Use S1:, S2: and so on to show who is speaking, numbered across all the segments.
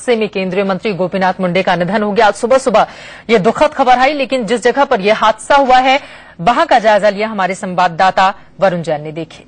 S1: हादसे में केंद्रीय मंत्री गोपीनाथ मुंडे का निधन हो गया। आज सुबह सुबह ये दुखद खबर आई, लेकिन जिस जगह पर यह हादसा हुआ है वहां का जायजा लिया हमारे संवाददाता वरुण जैन ने। देखिए,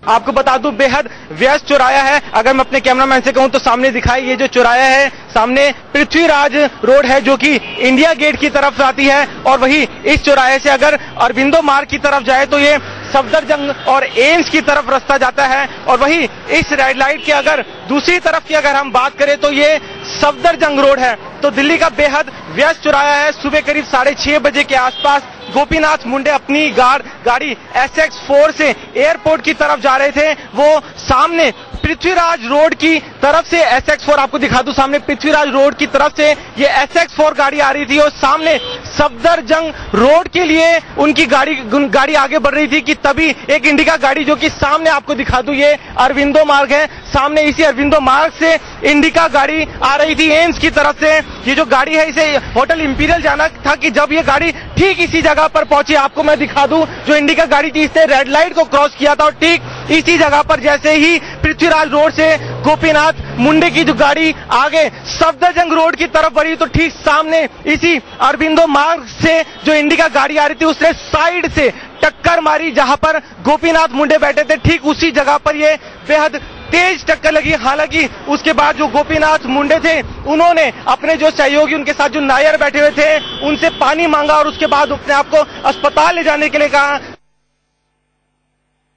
S2: आपको बता दूं, बेहद व्यस्त चौराया है। अगर मैं अपने कैमरामैन से कहूं तो सामने दिखाई, ये जो चौराया है सामने पृथ्वीराज रोड है जो कि इंडिया गेट की तरफ आती है, और वही इस चौराहे से अगर अरबिंदो मार्ग की तरफ जाए तो ये सफदरजंग और एम्स की तरफ रास्ता जाता है, और वही इस रेड लाइट के अगर दूसरी तरफ की अगर हम बात करें तो ये सफदरजंग रोड है। तो दिल्ली का बेहद व्यस्त चौराया है। सुबह करीब 6:30 बजे के आसपास गोपीनाथ मुंडे अपनी गाड़ी SX4 से एयरपोर्ट की तरफ जा रहे थे। वो सामने पृथ्वीराज रोड की तरफ से SX4, आपको दिखा दूं, सामने पृथ्वीराज रोड की तरफ से ये SX4 गाड़ी आ रही थी, और सामने सफदरजंग रोड के लिए उनकी गाड़ी आगे बढ़ रही थी कि तभी एक इंडिका गाड़ी, जो कि सामने आपको दिखा दूं, ये अरबिंदो मार्ग है, सामने इसी अरबिंदो मार्ग से इंडिका गाड़ी आ रही थी एम्स की तरफ से। ये जो गाड़ी है इसे होटल इंपीरियल जाना था कि जब ये गाड़ी ठीक इसी जगह पर पहुंची, आपको मैं दिखा दूं, जो इंडिका गाड़ी थी इसने रेड लाइट को क्रॉस किया था, और ठीक इसी जगह पर जैसे ही पृथ्वीराज रोड से गोपीनाथ मुंडे की जो गाड़ी आगे सफदरजंग रोड की तरफ बढ़ी, तो ठीक सामने इसी अरबिंदो मार्ग से जो इंडिका गाड़ी आ रही थी उसने साइड से टक्कर मारी, जहां पर गोपीनाथ मुंडे बैठे थे। ठीक उसी जगह पर ये बेहद तेज टक्कर लगी। हालांकि उसके बाद जो गोपीनाथ मुंडे थे उन्होंने अपने जो सहयोगी, उनके साथ जो नायर बैठे हुए थे, उनसे पानी मांगा और उसके बाद अपने आप को अस्पताल ले जाने के लिए कहा।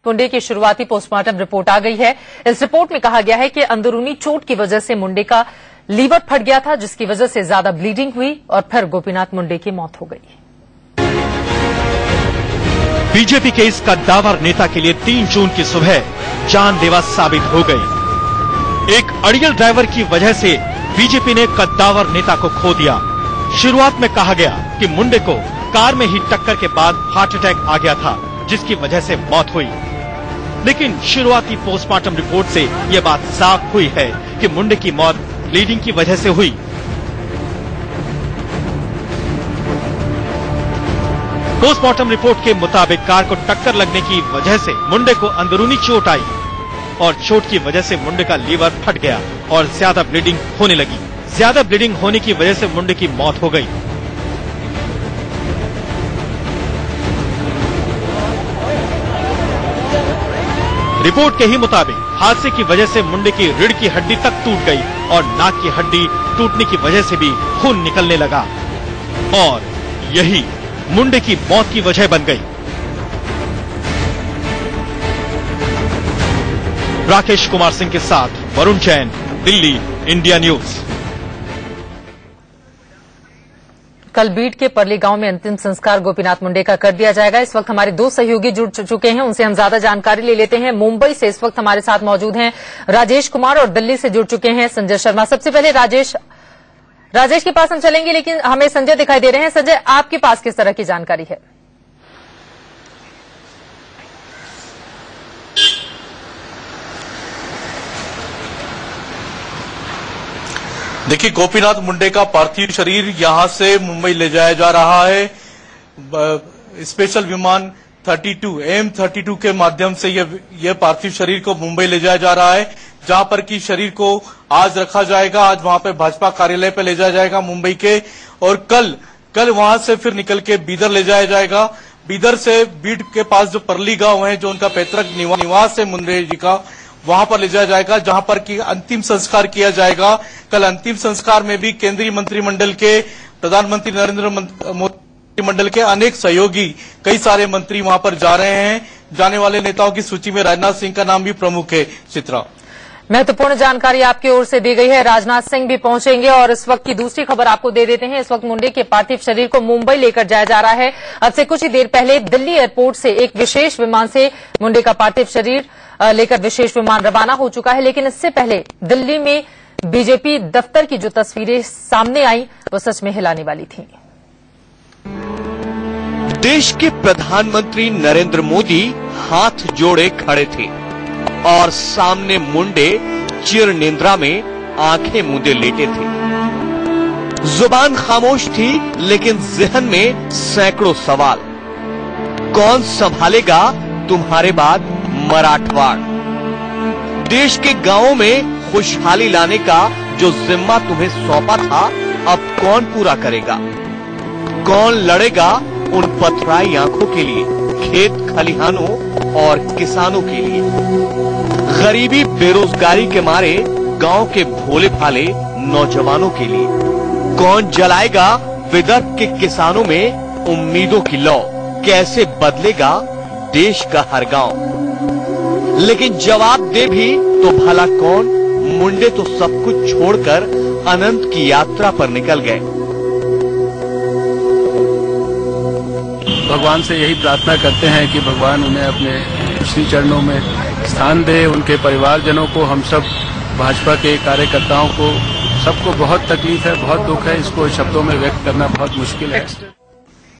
S1: मुंडे की शुरुआती पोस्टमार्टम रिपोर्ट आ गई है। इस रिपोर्ट में कहा गया है कि अंदरूनी चोट की वजह से मुंडे का लीवर फट गया था, जिसकी वजह से ज्यादा ब्लीडिंग हुई और फिर गोपीनाथ मुंडे की मौत हो गई।
S3: बीजेपी के इस कद्दावर नेता के लिए 3 जून की सुबह जानलेवा साबित हो गई। एक अड़ियल ड्राइवर की वजह से बीजेपी ने कद्दावर नेता को खो दिया। शुरुआत में कहा गया कि मुंडे को कार में ही टक्कर के बाद हार्ट अटैक आ गया था, जिसकी वजह से मौत हुई, लेकिन शुरुआती पोस्टमार्टम रिपोर्ट से यह बात साफ हुई है कि मुंडे की मौत ब्लीडिंग की वजह से हुई। पोस्टमार्टम रिपोर्ट के मुताबिक कार को टक्कर लगने की वजह से मुंडे को अंदरूनी चोट आई, और चोट की वजह से मुंडे का लीवर फट गया और ज्यादा ब्लीडिंग होने लगी। ज्यादा ब्लीडिंग होने की वजह से मुंडे की मौत हो गई। रिपोर्ट के ही मुताबिक हादसे की वजह से मुंडे की रीढ़ की हड्डी तक टूट गई और नाक की हड्डी टूटने की वजह से भी खून निकलने लगा, और यही मुंडे की मौत की वजह बन गई। राकेश कुमार सिंह के साथ वरुण जैन, दिल्ली, इंडिया न्यूज।
S1: कल बीड के परली गांव में अंतिम संस्कार गोपीनाथ मुंडे का कर दिया जाएगा। इस वक्त हमारे 2 सहयोगी जुड़ चुके हैं, उनसे हम ज्यादा जानकारी ले लेते हैं। मुंबई से इस वक्त हमारे साथ मौजूद हैं राजेश कुमार, और दिल्ली से जुड़ चुके हैं संजय शर्मा। सबसे पहले राजेश के पास हम चलेंगे, लेकिन हमें संजय दिखाई दे रहे हैं। संजय, आपके पास किस तरह की जानकारी है?
S4: देखिए, गोपीनाथ मुंडे का पार्थिव शरीर यहां से मुंबई ले जाया जा रहा है। स्पेशल विमान 32 AM32 के माध्यम से यह पार्थिव शरीर को मुंबई ले जाया जा रहा है, जहां पर कि शरीर को आज रखा जाएगा। आज वहां पे भाजपा कार्यालय पे ले जाया जाएगा मुंबई के, और कल वहां से फिर निकल के बीदर ले जाया जाएगा। बीदर से बीड के पास जो परली गांव है, जो उनका पैतृक निवास है मुंडे जी का, वहां पर ले जाया जाएगा, जहां पर कि अंतिम संस्कार किया जाएगा। कल अंतिम संस्कार में भी केंद्रीय मंत्रिमंडल के, प्रधानमंत्री नरेंद्र मोदी मंडल के अनेक सहयोगी, कई सारे मंत्री वहां पर जा रहे हैं। जाने वाले नेताओं की सूची में राजनाथ सिंह का नाम भी प्रमुख है। चित्रा,
S1: महत्वपूर्ण जानकारी आपकी ओर से दी गई है। राजनाथ सिंह भी पहुंचेंगे, और इस वक्त की दूसरी खबर आपको दे देते हैं। इस वक्त मुंडे के पार्थिव शरीर को मुंबई लेकर जाया जा रहा है। अब से कुछ ही देर पहले दिल्ली एयरपोर्ट से एक विशेष विमान से मुंडे का पार्थिव शरीर लेकर विशेष विमान रवाना हो चुका है। लेकिन इससे पहले दिल्ली में बीजेपी दफ्तर की जो तस्वीरें सामने आई वो सच में हिलाने वाली थी।
S5: देश के प्रधानमंत्री नरेंद्र मोदी हाथ जोड़े खड़े थे, और सामने मुंडे चिर निद्रा में आंखें मूंदे लेटे थे। जुबान खामोश थी, लेकिन जहन में सैकड़ों सवाल। कौन संभालेगा तुम्हारे बाद मराठवाड़? देश के गांवों में खुशहाली लाने का जो जिम्मा तुम्हें सौंपा था, अब कौन पूरा करेगा? कौन लड़ेगा उन पथराई आंखों के लिए, खेत खलिहानों और किसानों के लिए? गरीबी बेरोजगारी के मारे गांव के भोले भाले नौजवानों के लिए? कौन जलाएगा विदर्भ के किसानों में उम्मीदों की लौ? कैसे बदलेगा देश का हर गांव? लेकिन जवाब दे भी तो भला कौन? मुंडे तो सब कुछ छोड़कर अनंत की यात्रा पर निकल गए।
S6: भगवान से यही प्रार्थना करते हैं कि भगवान उन्हें अपने श्री चरणों में स्थान दे। उनके परिवारजनों को, हम सब भाजपा के कार्यकर्ताओं को, सबको बहुत तकलीफ है, बहुत दुख है। इसको शब्दों में व्यक्त करना बहुत मुश्किल है।